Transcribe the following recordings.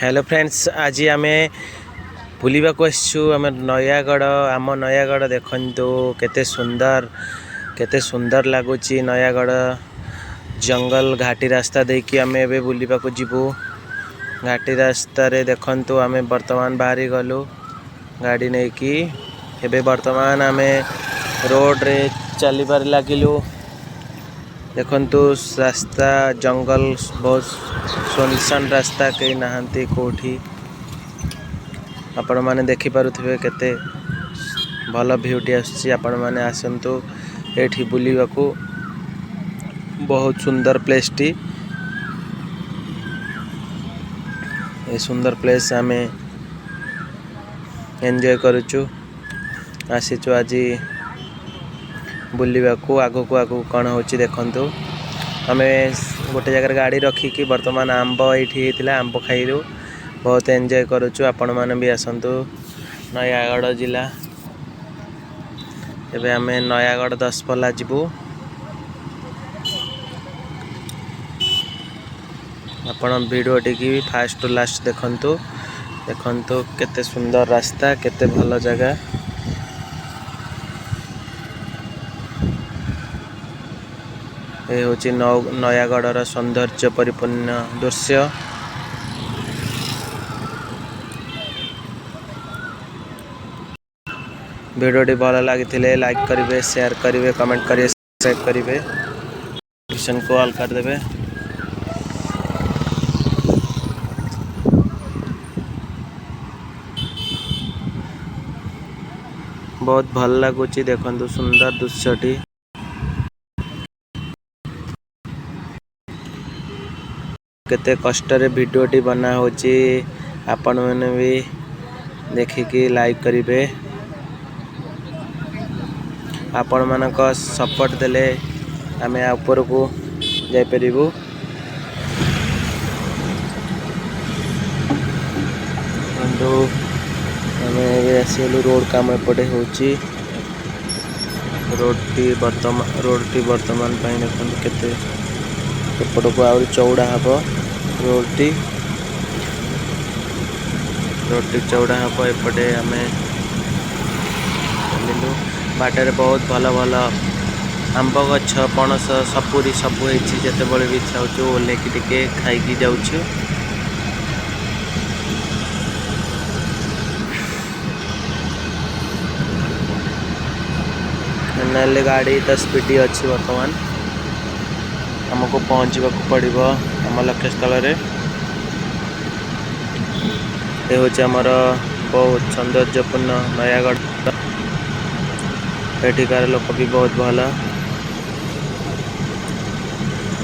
Hello friends, आज आम बुलवा को आम नयागढ़। आम नयागढ़ देखु केते सुंदर लगुच। नयागढ़ जंगल घाटी रास्ता देकी आम ए बुलवा को जीवु। घाटी रास्ता रे देखु आम वर्तमान बाहरी गलु गाड़ी नहीं कि एबे वर्तमान आम रोड रे चलीबार लगिलु। देखु रास्ता जंगल बहुत सुनसान रास्ता, कहीं नहांती कोठी। आपण माने देखि पारुथिबे केते भल भ्यूटी आछि। आपण माने आसंतु एठी बुलिबा को। बहुत सुंदर प्लेस टी। ए सुंदर प्लेस आमे एंजॉय करूछु। आसीछु आज बुलिबा को। आगो को कौन होची देखंतु। आमे गोटे जगह गाड़ी रखिकी वर्तमान आंब ये आंब खाइलु। बहुत एंजॉय करूछु। आपण माने भी आसंतु नयागढ़ जिला। एबे आमे नयागढ़ 10 पल्ला जीवु। आपण वीडियो टी फास्ट टू लास्ट देखंतु। देखंतु केते सुंदर रास्ता, केते भल जगह। ये हूँ नयागढ़ सौंदर्य परिपूर्ण दृश्य। वीडियो भल लगी लाइक करेंगे, शेयर करेंगे, कमेंट करेंगे, सब्सक्राइब करेंगे, नोटिफिकेशन को ऑल कर देवे। बहुत भल लगुच। देखु सुंदर दृश्यटी। केते कष्ट रे वीडियोटी बना होची। आपण मैंने भी देखिकी लाइक करेंगे। आपण मानक सपोर्ट देले आमे ऊपर को जाई परिबु। अंदो आमे आसीलु रोड काम एपटे होची। रोड टी वर्तमान पाई देखन केते एपट को आउरी चौड़ा हबो। रोड टी चौड़ा हबो। एपटे आमे चलिलु। बाटर बहुत भल भल आंब गछ, पणस, सपुरी सब जिते बड़े भी इच्छा हो ओल्लेकी टिके खाई जाऊँ। नाले गाड़ी 10 स्पीड अच्छी। वर्तमान आमको पहुँचवा पड़ो आम लक्ष्य स्थल रे। ये हूँ आमर बहुत सौंदर्यपूर्ण नयागढ़। एठिकार लोक भी बहुत भल।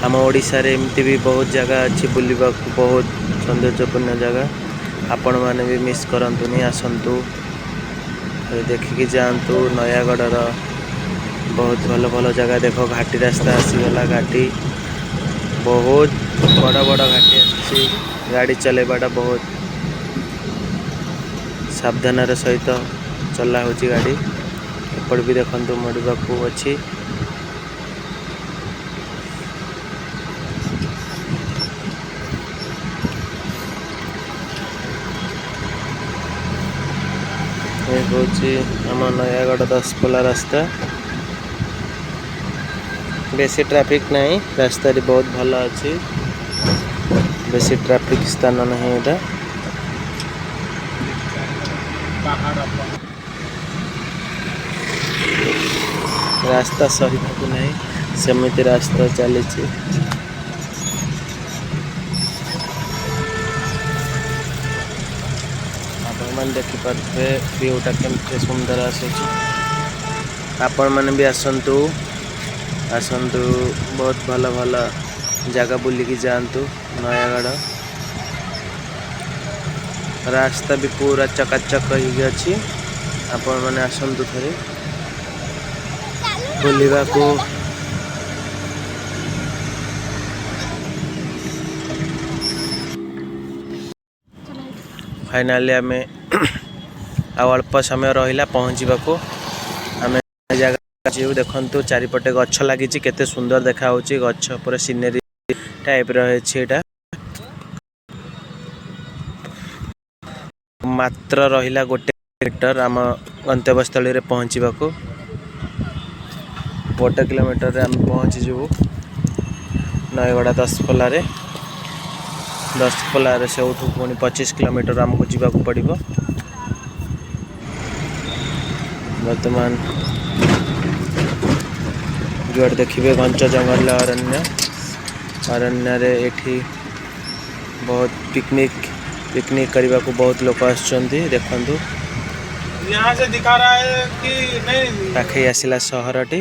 आम ओडिशा रे एमती भी बहुत जगह अच्छी बुलवा को, बहुत सौंदर्यपूर्ण जगह। आपण माने भी मिस करंतुनी, आसंतु देखिकी जातु। नयागढ़ बहुत भल भल जगह देखो। घाटी रास्ता आसीगला। घाटी बहुत बड़ बड़ घाटी आसी। गाड़ी चलेबाटा बहुत सावधान सहित चला होची गाड़ी। एपट भी देखंतु मडुआ को अच्छी। ये हूँ आम नयागढ़ 10 पल्ला रास्ता। बेसी ट्रैफिक नहीं, रास्ता बहुत भल अच्छी। बेसी ट्रैफिक स्थान नहीं। एटा रास्ता सही नहीं, सेमिति रास्ता चली। आपण देखिपे व्यूटा केमते सुंदर आसूची। आपण मैंने भी आसंतु बहुत भल भल जगह बुलिकी जातु। नयागढ़ रास्ता भी पूरा चकाचक अच्छी। आपण मैंने आसंतु थरे बुलिबा को। फाइनाली आम अल्प समय रहा पहुँचवा को। आम जगह जीव देखु चारिपटे गछ लगी। केते सुंदर देखा गछ पूरा सीनेरी टाइप रही। मात्र रहिला गोटे किलोमीटर आम गंतव्यस्थल रे पहुँचवाको। 1 किलोमीटर रे आम पहुँची जीवु नयगड़ा दशपल्ला रे। दशपल्ला रे से उठू पुणी 25 किलोमीटर आमको जीवाको पड़िबो। वर्तमान जुआड़ देखिए घंच जंगल अरण्य अरण्य रे एठी बहुत पिकनिक करने को बहुत लोग आसुचंदी। देखंतु यहाँ से दिखा रहा है कि नहीं पाखे आसिला सहरटी।